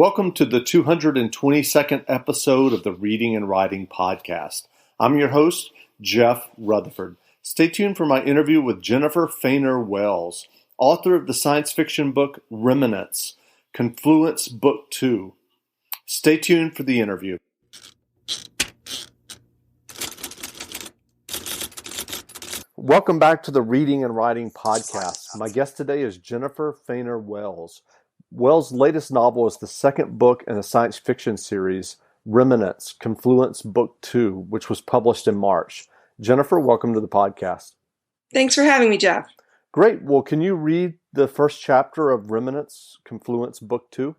Welcome to the 222nd episode of the Reading and Writing Podcast. I'm your host, Jeff Rutherford. Stay tuned for my interview with Jennifer Foehner Wells, author of the science fiction book Remnants, Confluence Book 2. Stay tuned for the interview. Welcome back to the Reading and Writing Podcast. My guest today is Jennifer Foehner Wells. Wells' latest novel is the second book in a science fiction series, Remnants, Confluence Book 2, which was published in March. Jennifer, welcome to the podcast. Thanks for having me, Jeff. Great. Well, can you read the first chapter of Remnants, Confluence Book 2?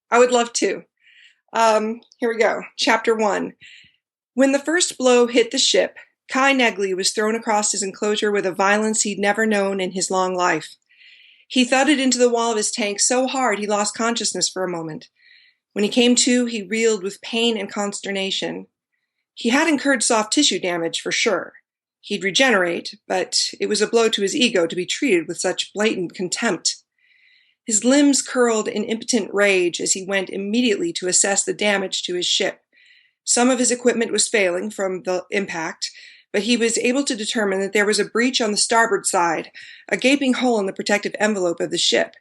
I would love to. Here we go. Chapter 1. When the first blow hit the ship, Kai Negley was thrown across his enclosure with a violence he'd never known in his long life. He thudded into the wall of his tank so hard he lost consciousness for a moment. When he came to, he reeled with pain and consternation. He had incurred soft tissue damage for sure. He'd regenerate, but it was a blow to his ego to be treated with such blatant contempt. His limbs curled in impotent rage as he went immediately to assess the damage to his ship. Some of his equipment was failing from the impact, but he was able to determine that there was a breach on the starboard side, a gaping hole in the protective envelope of the ship.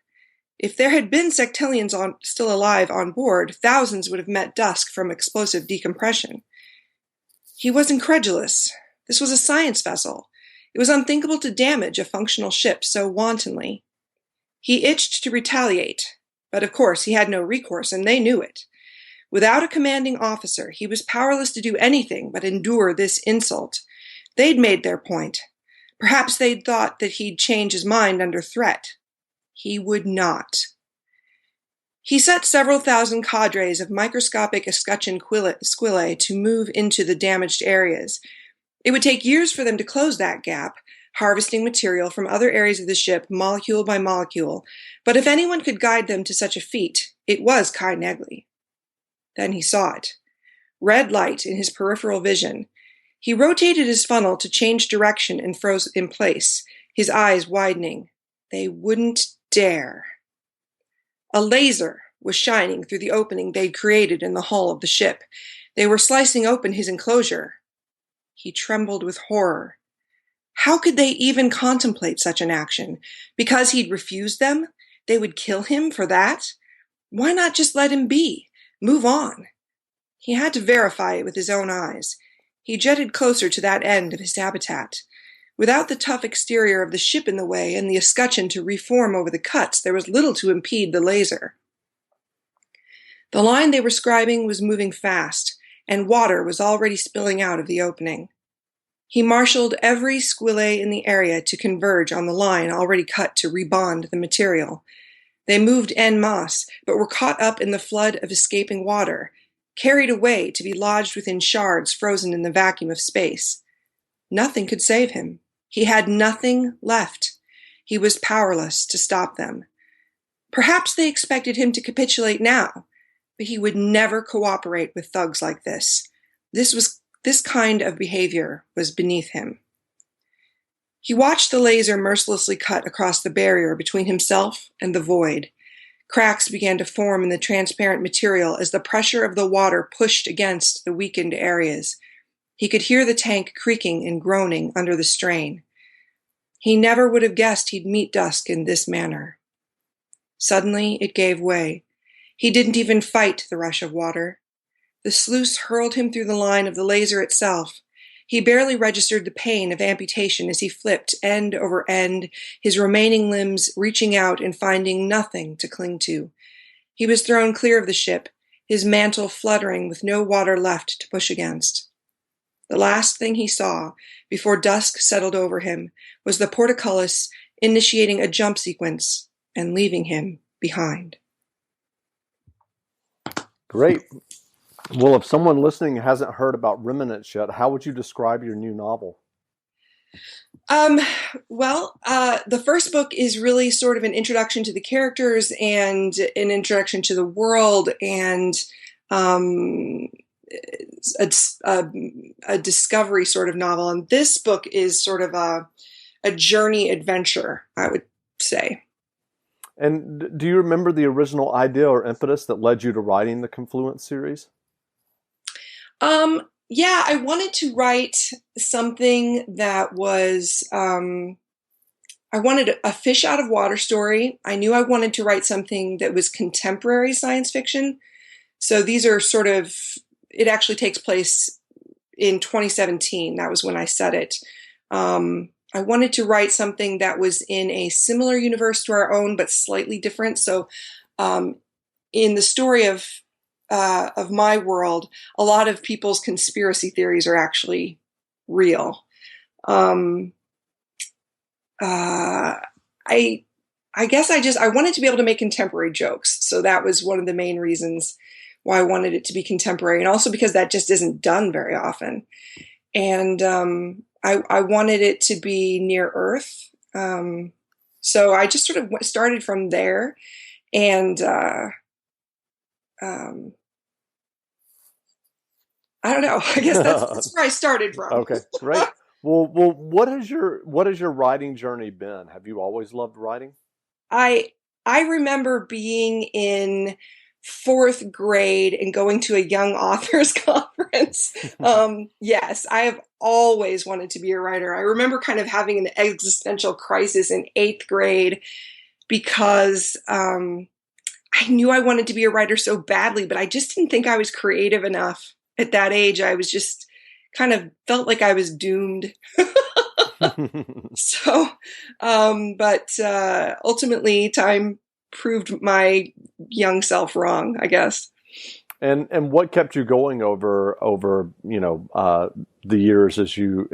If there had been sectillions still alive on board, thousands would have met dusk from explosive decompression. He was incredulous. This was a science vessel. It was unthinkable to damage a functional ship so wantonly. He itched to retaliate, but of course he had no recourse, and they knew it. Without a commanding officer, he was powerless to do anything but endure this insult. They'd made their point. Perhaps they'd thought that he'd change his mind under threat. He would not. He set several thousand cadres of microscopic escutcheon squillae to move into the damaged areas. It would take years for them to close that gap, harvesting material from other areas of the ship molecule by molecule, but if anyone could guide them to such a feat, it was Kai Negley. Then he saw it. Red light in his peripheral vision. He rotated his funnel to change direction and froze in place, his eyes widening. They wouldn't dare. A laser was shining through the opening they'd created in the hull of the ship. They were slicing open his enclosure. He trembled with horror. How could they even contemplate such an action? Because he'd refused them? They would kill him for that? Why not just let him be? Move on. He had to verify it with his own eyes. He jetted closer to that end of his habitat. Without the tough exterior of the ship in the way and the escutcheon to reform over the cuts, there was little to impede the laser. The line they were scribing was moving fast, and water was already spilling out of the opening. He marshaled every squillae in the area to converge on the line already cut to rebond the material. They moved en masse, but were caught up in the flood of escaping water, carried away to be lodged within shards frozen in the vacuum of space. Nothing could save him. He had nothing left. He was powerless to stop them. Perhaps they expected him to capitulate now, but he would never cooperate with thugs like this. This kind of behavior was beneath him. He watched the laser mercilessly cut across the barrier between himself and the void. Cracks began to form in the transparent material as the pressure of the water pushed against the weakened areas. He could hear the tank creaking and groaning under the strain. He never would have guessed he'd meet dusk in this manner. Suddenly, it gave way. He didn't even fight the rush of water. The sluice hurled him through the line of the laser itself. He barely registered the pain of amputation as he flipped end over end, his remaining limbs reaching out and finding nothing to cling to. He was thrown clear of the ship, his mantle fluttering with no water left to push against. The last thing he saw, before dusk settled over him, was the portcullis initiating a jump sequence and leaving him behind. Great. Well, if someone listening hasn't heard about Remnants yet, how would you describe your new novel? The first book is really sort of an introduction to the characters and an introduction to the world and a discovery sort of novel. And this book is sort of a journey adventure, I would say. And do you remember the original idea or impetus that led you to writing the Confluence series? Yeah, I wanted to write something that was, I wanted a fish out of water story. I knew I wanted to write something that was contemporary science fiction. So these are sort of, it actually takes place in 2017. That was when I said it. I wanted to write something that was in a similar universe to our own, but slightly different. So in the story of my world, a lot of people's conspiracy theories are actually real. I guess I wanted to be able to make contemporary jokes. So that was one of the main reasons why I wanted it to be contemporary, and also because that just isn't done very often. And I wanted it to be near Earth. So I just sort of started from there, and I don't know. I guess that's where I started from. Okay, great. Well, what has your writing journey been? Have you always loved writing? I remember being in fourth grade and going to a young authors conference. Yes, I have always wanted to be a writer. I remember kind of having an existential crisis in eighth grade because I knew I wanted to be a writer so badly, but I just didn't think I was creative enough at that age. I was just kind of felt like I was doomed. So, but ultimately, time proved my young self wrong, I guess. And what kept you going over the years as you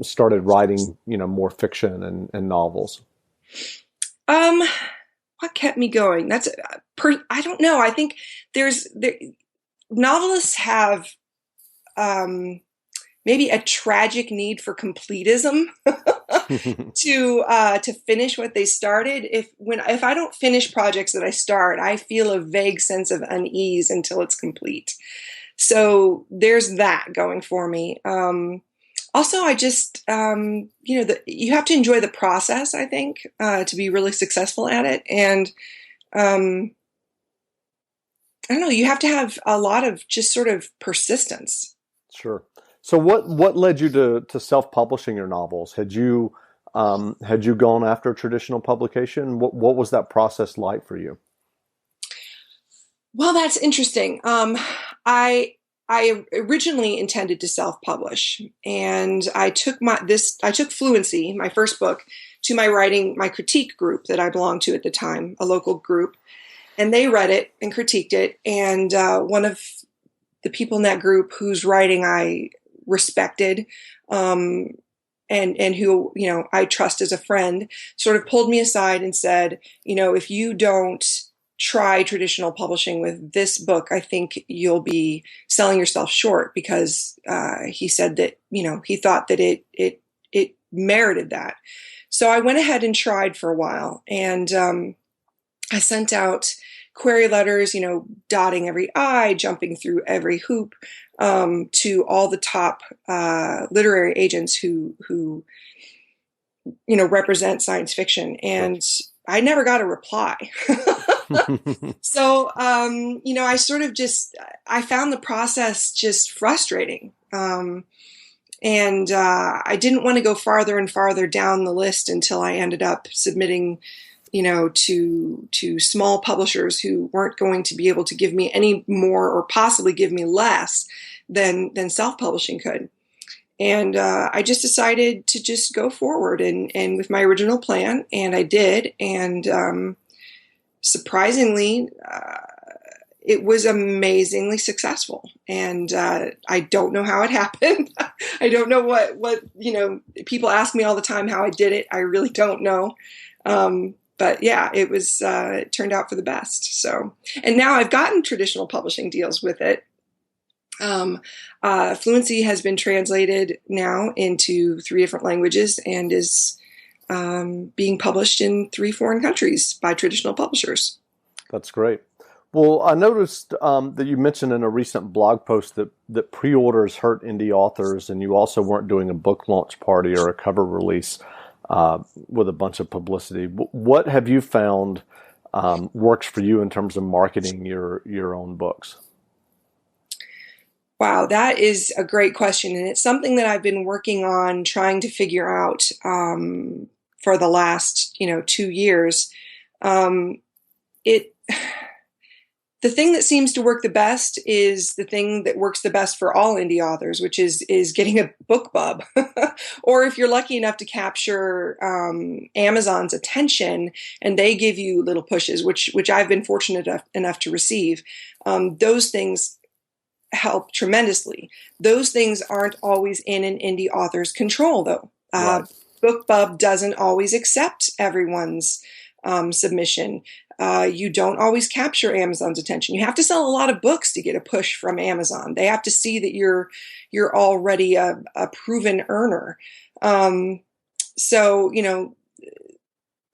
started writing more fiction and novels? What kept me going? I don't know. I think novelists have maybe a tragic need for completism to finish what they started. If I don't finish projects that I start, I feel a vague sense of unease until it's complete. So there's that going for me. Also, I just you have to enjoy the process, I think, to be really successful at it. And I don't know, you have to have a lot of just sort of persistence. Sure. So what led you to self-publishing your novels? Had you gone after traditional publication? What was that process like for you? Well, that's interesting. I originally intended to self-publish, and I took Fluency, my first book, to my critique group that I belonged to at the time, a local group, and they read it and critiqued it. And one of the people in that group whose writing I respected, and who I trust as a friend, sort of pulled me aside and said, if you don't try traditional publishing with this book, I think you'll be selling yourself short, because he said that he thought that it merited that. So I went ahead and tried for a while, and I sent out query letters, dotting every I, jumping through every hoop, to all the top literary agents who represent science fiction, and I never got a reply. So I sort of I found the process just frustrating, and I didn't want to go farther and farther down the list until I ended up submitting to small publishers who weren't going to be able to give me any more, or possibly give me less than self-publishing could. And I just decided to just go forward and with my original plan, and I did. And surprisingly, it was amazingly successful. And I don't know how it happened. I don't know what people ask me all the time how I did it. I really don't know. But yeah, it turned out for the best. So, and now I've gotten traditional publishing deals with it. Fluency has been translated now into 3 different languages and is being published in 3 foreign countries by traditional publishers. That's great. Well, I noticed that you mentioned in a recent blog post that pre-orders hurt indie authors, and you also weren't doing a book launch party or a cover release. with a bunch of publicity. What have you found works for you in terms of marketing your own books? Wow, that is a great question. And it's something that I've been working on trying to figure out for the last, 2 years. It The thing that seems to work the best is the thing that works the best for all indie authors, which is getting a book bub. Or if you're lucky enough to capture Amazon's attention and they give you little pushes, which I've been fortunate enough to receive, those things help tremendously. Those things aren't always in an indie author's control, though. Right. BookBub doesn't always accept everyone's submission. You don't always capture Amazon's attention. You have to sell a lot of books to get a push from Amazon. They have to see that you're already a proven earner. So,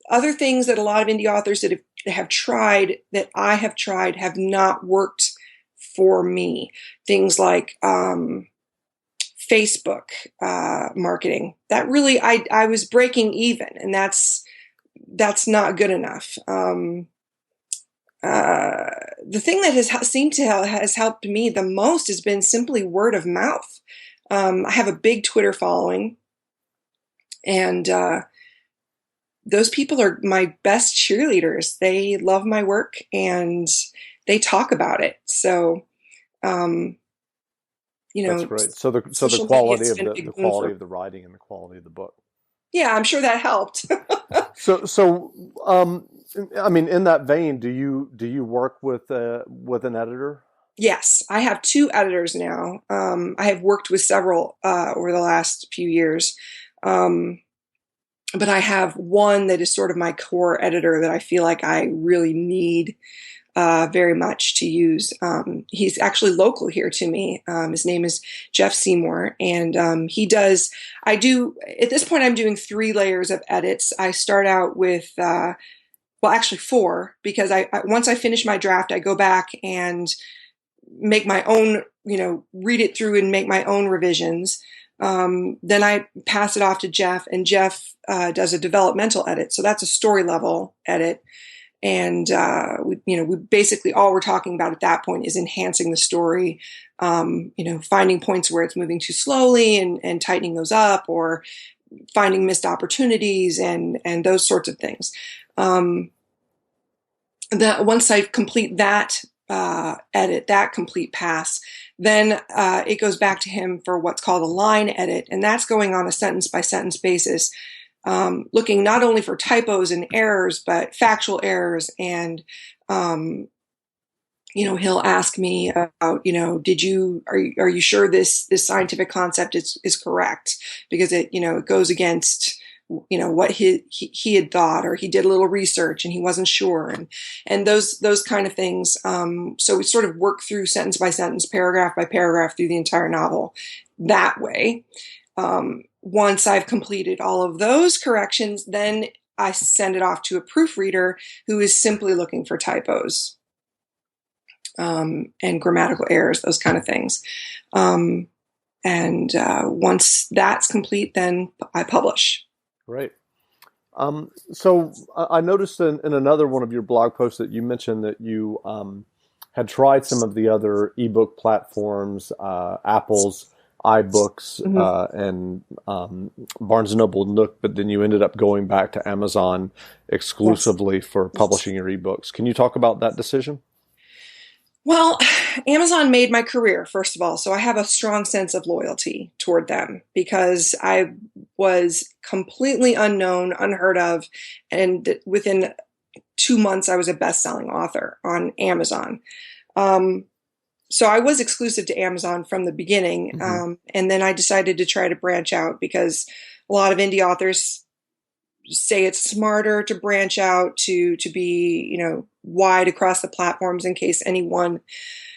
other things that a lot of indie authors that have tried, that I have tried, have not worked for me. Things like Facebook marketing. That really, I was breaking even, and that's not good enough. The thing that has helped me the most has been simply word of mouth. I have a big Twitter following, and those people are my best cheerleaders. They love my work and they talk about it. So, That's great. So the quality of the quality of the writing and the quality of the book. Yeah, I'm sure that helped. I mean, in that vein, do you work with an editor? Yes, I have 2 editors now. I have worked with several over the last few years. But I have one that is sort of my core editor that I feel like I really need very much to use. He's actually local here to me. His name is Jeff Seymour, and at this point, I'm doing 3 layers of edits. I start out with, actually 4, because once I finish my draft, I go back and make my own, read it through and make my own revisions. Then I pass it off to Jeff, and Jeff does a developmental edit. So that's a story level edit. And, we basically all we're talking about at that point is enhancing the story, finding points where it's moving too slowly and tightening those up, or finding missed opportunities and those sorts of things. That once I complete that edit, that complete pass, then it goes back to him for what's called a line edit, and that's going on a sentence by sentence basis. Looking not only for typos and errors, but factual errors. And, he'll ask me about, are you sure this scientific concept is correct? Because it goes against, what he had thought, or he did a little research and he wasn't sure, and those kind of things. So we sort of work through sentence by sentence, paragraph by paragraph through the entire novel that way. Once I've completed all of those corrections, then I send it off to a proofreader who is simply looking for typos and grammatical errors, those kind of things. Once that's complete, then I publish. Great. So I noticed in another one of your blog posts that you mentioned that you had tried some of the other ebook platforms, Apple's iBooks, and Barnes & Noble Nook, but then you ended up going back to Amazon exclusively for publishing your ebooks. Can you talk about that decision? Well, Amazon made my career, first of all, so I have a strong sense of loyalty toward them because I was completely unknown, unheard of, and within 2 months I was a best-selling author on Amazon. So I was exclusive to Amazon from the beginning, and then I decided to try to branch out because a lot of indie authors say it's smarter to branch out to be, wide across the platforms in case any one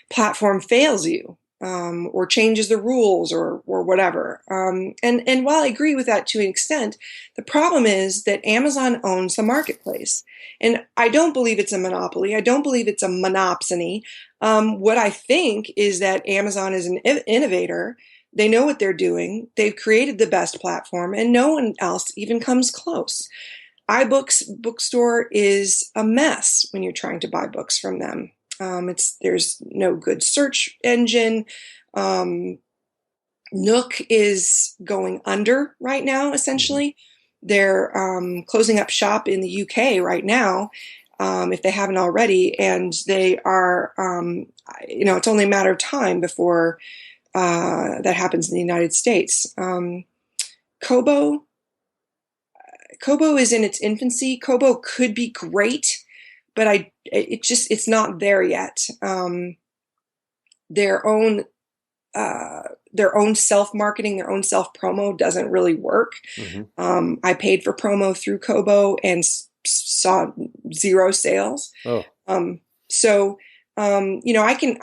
platform fails you or changes the rules or whatever. And while I agree with that to an extent, the problem is that Amazon owns the marketplace. And I don't believe it's a monopoly. I don't believe it's a monopsony. What I think is that Amazon is an innovator They know what they're doing. They've created the best platform, and no one else even comes close. iBooks bookstore is a mess when you're trying to buy books from them. There's no good search engine. Nook is going under right now, essentially. They're closing up shop in the UK right now, if they haven't already, and they are, it's only a matter of time before that happens in the United States. Kobo is in its infancy. Kobo could be great, but it's not there yet. Their own self-marketing, their own self-promo doesn't really work. Mm-hmm. I paid for promo through Kobo and saw zero sales. Oh. I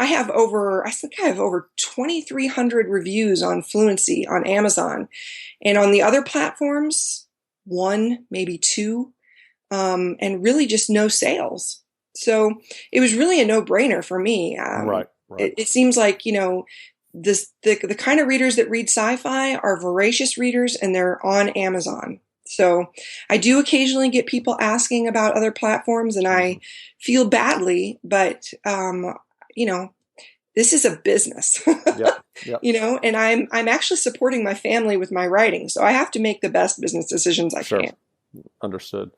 have over 2,300 reviews on Fluency on Amazon, and on the other platforms, 1, maybe 2, and really just no sales. So it was really a no-brainer for me. Right. It seems like, the kind of readers that read sci-fi are voracious readers, and they're on Amazon. So I do occasionally get people asking about other platforms, and I feel badly, but this is a business. Yep. And I'm actually supporting my family with my writing, so I have to make the best business decisions I can. Understood.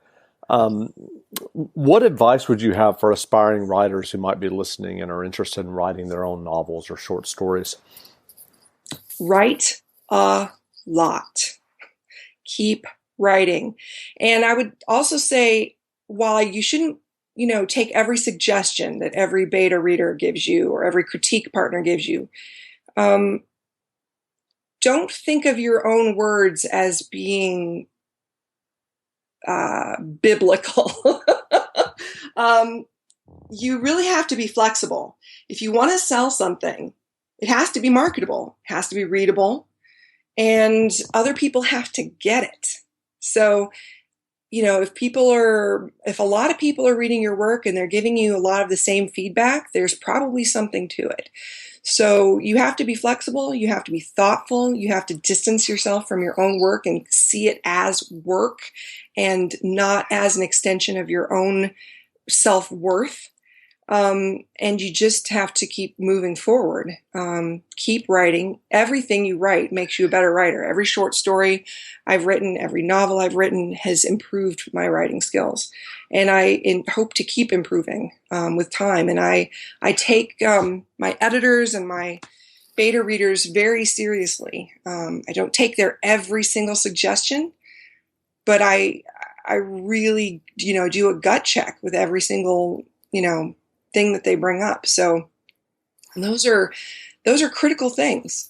What advice would you have for aspiring writers who might be listening and are interested in writing their own novels or short stories? Write a lot. Keep writing. And I would also say, while you shouldn't, take every suggestion that every beta reader gives you or every critique partner gives you, don't think of your own words as being biblical. You really have to be flexible. If you want to sell something, it has to be marketable, it has to be readable, and other people have to get it. So, if a lot of people are reading your work and they're giving you a lot of the same feedback, there's probably something to it. So you have to be flexible, you have to be thoughtful, you have to distance yourself from your own work and see it as work and not as an extension of your own self-worth. And you just have to keep moving forward. Keep writing. Everything you write makes you a better writer. Every short story I've written, every novel I've written has improved my writing skills. And I hope to keep improving with time. And I take my editors and my beta readers very seriously. I don't take their every single suggestion, but I really, do a gut check with every single, thing that they bring up. So those are critical things.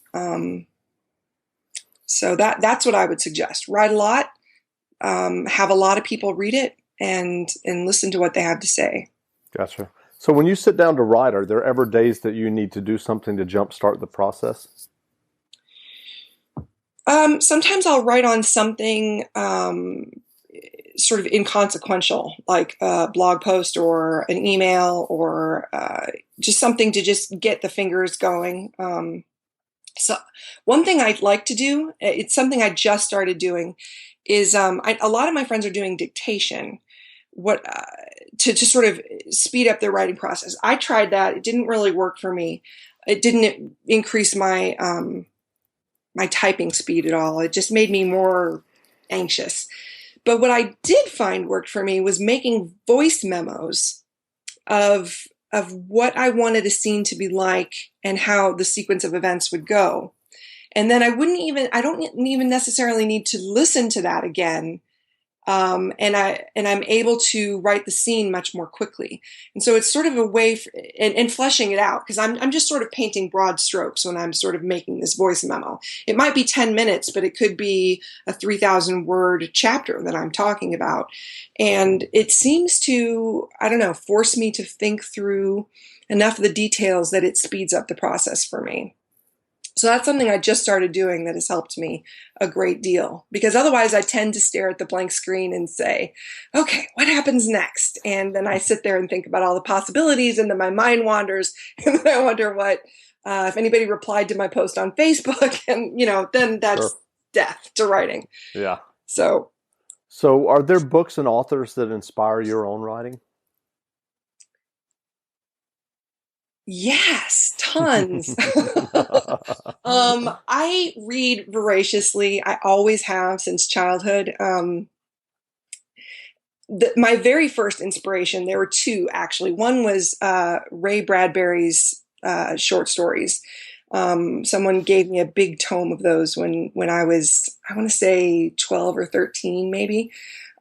So that's what I would suggest. Write a lot, have a lot of people read it, and listen to what they have to say. Gotcha. So when you sit down to write, are there ever days that you need to do something to jumpstart the process? Sometimes I'll write on something sort of inconsequential, like a blog post or an email or just something to just get the fingers going. So one thing I'd like to do, it's something I just started doing, is a lot of my friends are doing dictation, to sort of speed up their writing process. I tried that. It didn't really work for me. It didn't increase my my typing speed at all. It just made me more anxious. But what I did find worked for me was making voice memos of what I wanted a scene to be like and how the sequence of events would go. And then I don't even necessarily need to listen to that again. And I'm able to write the scene much more quickly. And so it's sort of a way and fleshing it out, because I'm just sort of painting broad strokes when I'm sort of making this voice memo. It might be 10 minutes, but it could be a 3,000 word chapter that I'm talking about. And it seems to, force me to think through enough of the details that it speeds up the process for me. So that's something I just started doing that has helped me a great deal, because otherwise I tend to stare at the blank screen and say, okay, what happens next? And then I sit there and think about all the possibilities, and then my mind wanders, and then I wonder what If anybody replied to my post on Facebook, and then that's death to writing. Yeah. So are there books and authors that inspire your own writing? Yes, tons. I read voraciously. I always have since childhood. My very first inspiration, there were two actually. One was Ray Bradbury's short stories. Someone gave me a big tome of those when I was, I want to say 12 or 13, maybe.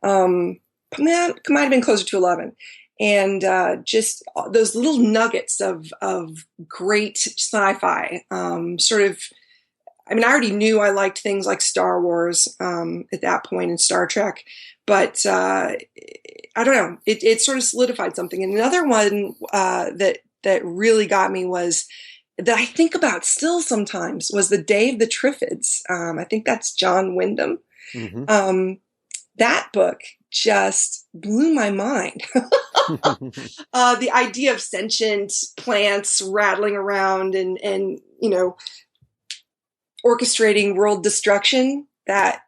Might have been closer to 11. And just those little nuggets of great sci-fi, I already knew I liked things like Star Wars at that point, and Star Trek, but I don't know, it sort of solidified something. And another one that really got me was, that I think about still sometimes, was The Day of the Triffids. I think that's John Wyndham. Mm-hmm. That book just blew my mind. The idea of sentient plants rattling around and orchestrating world destruction, that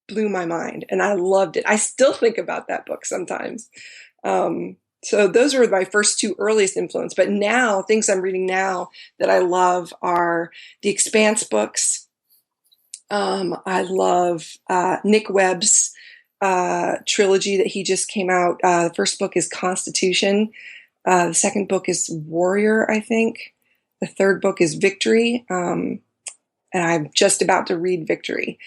blew my mind, and I loved it. I still think about that book sometimes. So those were my first two earliest influence. But now, things I'm reading now that I love are the Expanse books. I love Nick Webb's trilogy that he just came out. The first book is Constitution. The second book is Warrior, I think. The third book is Victory. And I'm just about to read Victory.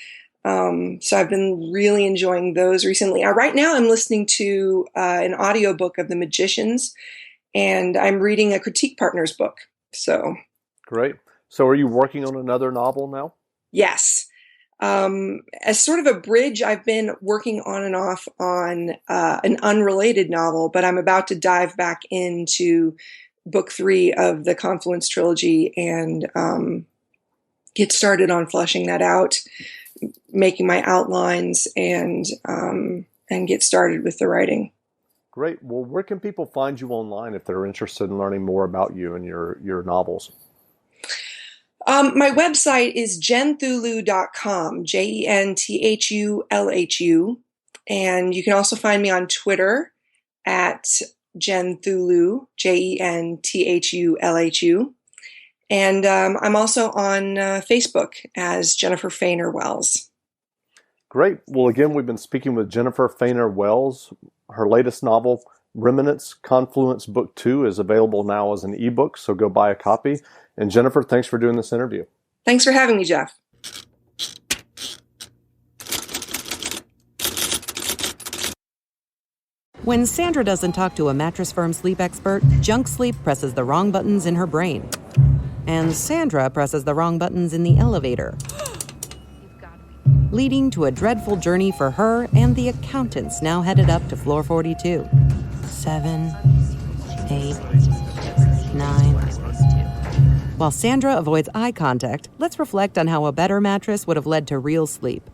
So I've been really enjoying those recently. Right now I'm listening to an audiobook of The Magicians, and I'm reading a Critique Partners book. So great. So are you working on another novel now? Yes. As sort of a bridge, I've been working on and off on an unrelated novel, but I'm about to dive back into book 3 of the Confluence trilogy and get started on fleshing that out, making my outlines, and get started with the writing. Great. Well, where can people find you online if they're interested in learning more about you and your novels? My website is jenthulhu.com, JENTHULHU. And you can also find me on Twitter at jenthulhu, JENTHULHU. And I'm also on Facebook as Jennifer Foehner Wells. Great. Well, again, we've been speaking with Jennifer Foehner Wells. Her latest novel, Remnants Confluence Book 2, is available now as an ebook, so go buy a copy. And Jennifer, thanks for doing this interview. Thanks for having me, Jeff. When Sandra doesn't talk to a Mattress Firm sleep expert, junk sleep presses the wrong buttons in her brain. And Sandra presses the wrong buttons in the elevator, leading to a dreadful journey for her and the accountants now headed up to floor 42. 7, 8, 9... While Sandra avoids eye contact, let's reflect on how a better mattress would have led to real sleep.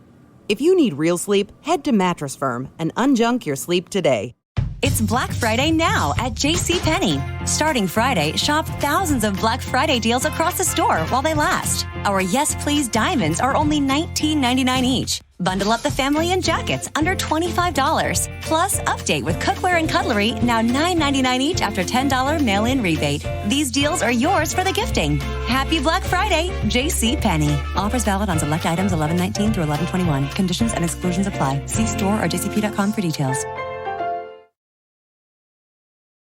If you need real sleep, head to Mattress Firm and unjunk your sleep today. It's Black Friday now at JCPenney. Starting Friday, shop thousands of Black Friday deals across the store while they last. Our Yes Please diamonds are only $19.99 each. Bundle up the family in jackets under $25. Plus, update with cookware and cutlery, now $9.99 each after $10 mail-in rebate. These deals are yours for the gifting. Happy Black Friday, JCPenney. Offers valid on select items 11/19 through 11/21. Conditions and exclusions apply. See store or jcp.com for details.